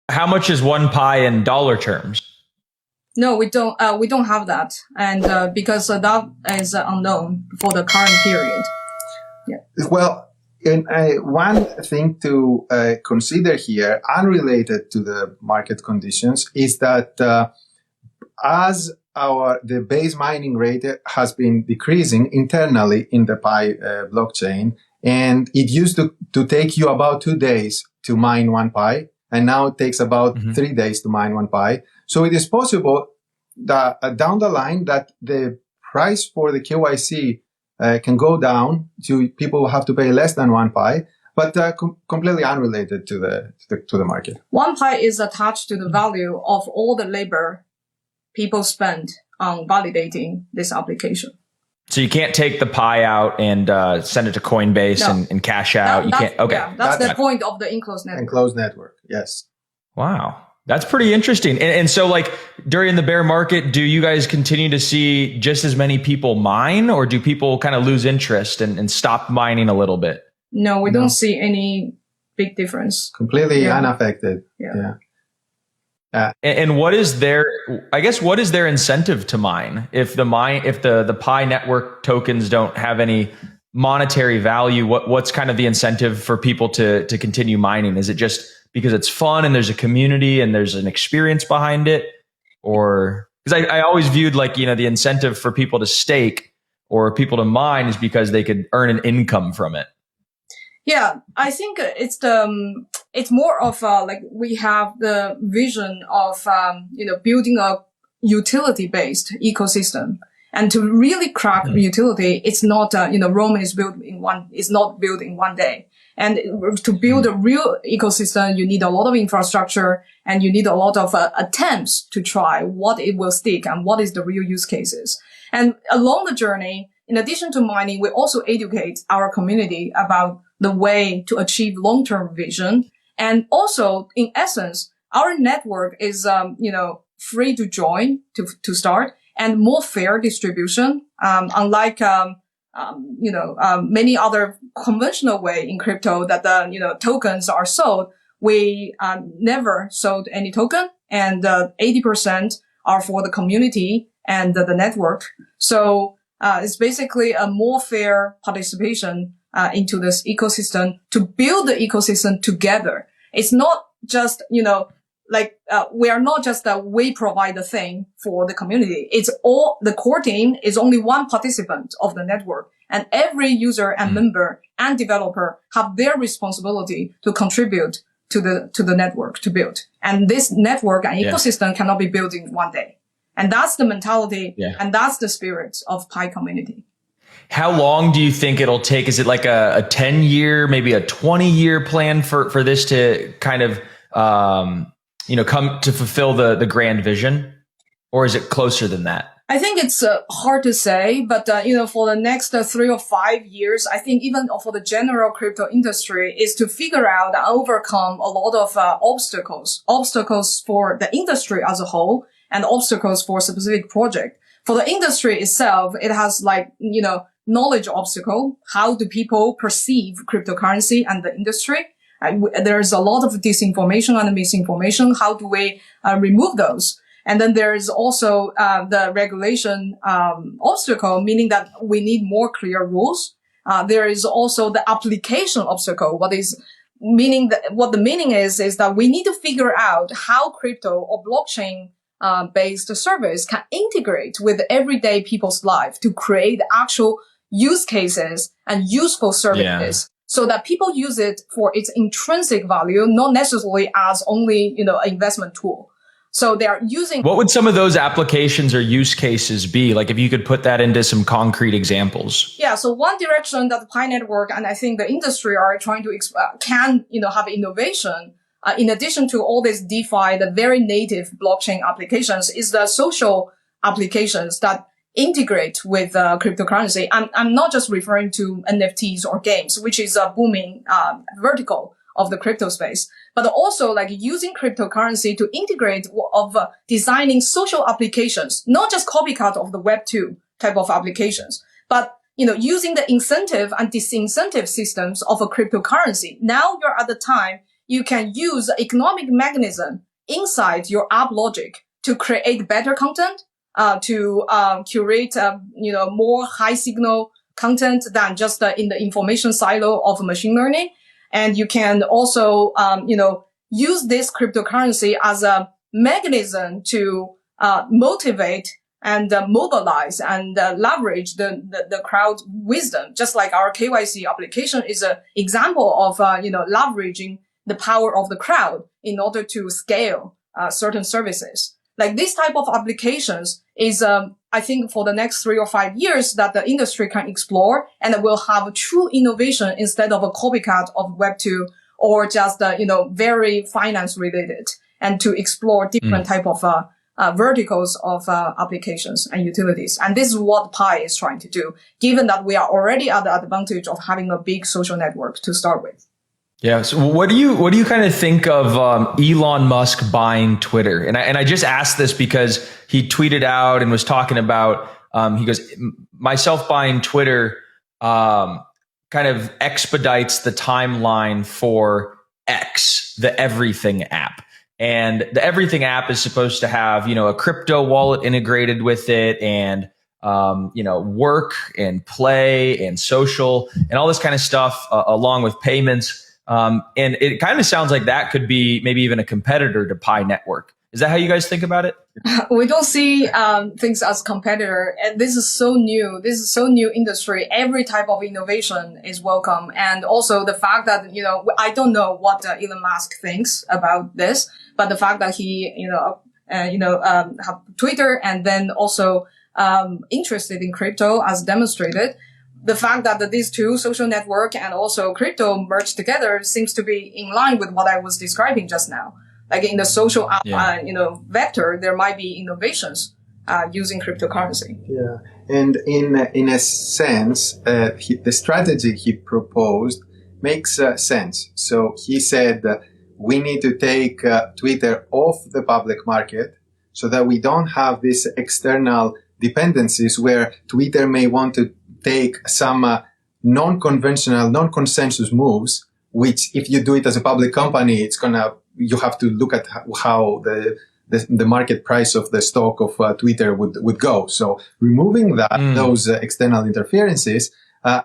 How much is one pi in dollar terms? No, we don't. We don't have that, and because that is unknown for the current period. Yeah. Well, and one thing to consider here, unrelated to the market conditions, is that as the base mining rate has been decreasing internally in the Pi blockchain, and it used to take you about 2 days to mine one Pi, and now it takes about 3 days to mine one Pi. So it is possible that down the line that the price for the KYC can go down to people who have to pay less than one Pi, but completely unrelated to the market. One Pi is attached to the value of all the labor people spend on validating this application. So you can't take the Pi out and send it to Coinbase and cash out. You can't. Okay, yeah, that's the point of the enclosed network. Enclosed network, yes. Wow, that's pretty interesting. And so, like during the bear market, do you guys continue to see just as many people mine, or do people kind of lose interest and stop mining a little bit? No, we don't see any big difference. Completely unaffected. Yeah. And what is their incentive to mine if the Pi network tokens don't have any monetary value? What's kind of the incentive for people to continue mining? Is it just because it's fun and there's a community and there's an experience behind it? Or because I always viewed the incentive for people to stake or people to mine is because they could earn an income from it. Yeah, I think it's more of we have the vision of building a utility-based ecosystem, and to really crack utility, it's not Rome is built in one day. And to build a real ecosystem, you need a lot of infrastructure and you need a lot of attempts to try what it will stick and what is the real use cases. And along the journey, in addition to mining, we also educate our community about the way to achieve long-term vision. And also, in essence, our network is, free to join, to start, and more fair distribution. Unlike, many other conventional way in crypto that, tokens are sold, we, never sold any token, and, 80% are for the community and the network. So, it's basically a more fair participation into this ecosystem to build the ecosystem together. It's not just, we are not just we provide the thing for the community. It's all the core team is only one participant of the network, and every user and member and developer have their responsibility to contribute to the network to build. And this network and ecosystem cannot be built in one day. And that's the mentality and that's the spirit of Pi community. How long do you think it'll take? Is it like a 10-year, maybe a 20-year plan for this to kind of, come to fulfill the grand vision? Or is it closer than that? I think it's hard to say, but, for the next 3 or 5 years, I think even for the general crypto industry is to figure out and overcome a lot of obstacles for the industry as a whole and obstacles for a specific project. For the industry itself, it has knowledge obstacle. How do people perceive cryptocurrency and the industry? There's a lot of disinformation and misinformation. How do we remove those? And then there is also the regulation obstacle, meaning that we need more clear rules. There is also the application obstacle. What the meaning is that we need to figure out how crypto or blockchain based service can integrate with everyday people's life to create actual use cases and useful services so that people use it for its intrinsic value, not necessarily as only, an investment tool. So they are using. What would some of those applications or use cases be? Like if you could put that into some concrete examples. Yeah. So one direction that the Pi network and I think the industry are trying to have innovation. In addition to all this DeFi, the very native blockchain applications is the social applications that integrate with cryptocurrency. I'm not just referring to NFTs or games, which is a booming vertical of the crypto space, but also using cryptocurrency to integrate of designing social applications, not just copycat of the Web2 type of applications, but using the incentive and disincentive systems of a cryptocurrency. Now you're at the time you can use the economic mechanism inside your app logic to create better content, to curate, more high signal content than just in the information silo of machine learning. And you can also, use this cryptocurrency as a mechanism to motivate and mobilize and leverage the crowd wisdom, just like our KYC application is an example of leveraging the power of the crowd in order to scale certain services. Like this type of applications is, I think, for the next 3 or 5 years that the industry can explore, and will have true innovation instead of a copycat of Web2 or just very finance related, and to explore different type of verticals of applications and utilities. And this is what Pi is trying to do, given that we are already at the advantage of having a big social network to start with. Yeah. So what do you kind of think of Elon Musk buying Twitter? And I just asked this because he tweeted out and was talking about, he goes, myself buying Twitter kind of expedites the timeline for X, the Everything app. And the Everything app is supposed to have, a crypto wallet integrated with it, and work and play and social and all this kind of stuff, along with payments. And it kind of sounds like that could be maybe even a competitor to Pi Network. Is that how you guys think about it? We don't see things as competitor, and this is so new. This is so new industry. Every type of innovation is welcome, and also the fact that I don't know what Elon Musk thinks about this, but the fact that he have Twitter and then also interested in crypto as demonstrated. The fact that these two, social network and also crypto, merged together seems to be in line with what I was describing just now. Like in the social app, vector, there might be innovations using cryptocurrency. Yeah, and in a sense, the strategy he proposed makes sense. So he said we need to take Twitter off the public market so that we don't have these external dependencies where Twitter may want to take some non-conventional, non-consensus moves, which if you do it as a public company, you have to look at how the market price of the stock of Twitter would go. So removing those external interferences,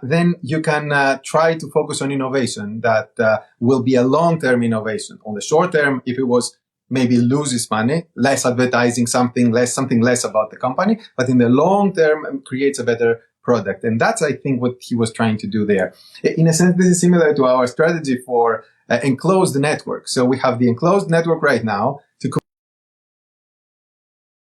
then you can try to focus on innovation that will be a long-term innovation. On the short term, if it was maybe loses money, less advertising, something less about the company, but in the long term creates a better product. And that's, I think, what he was trying to do there. In a sense, this is similar to our strategy for enclosed network. So we have the enclosed network right now to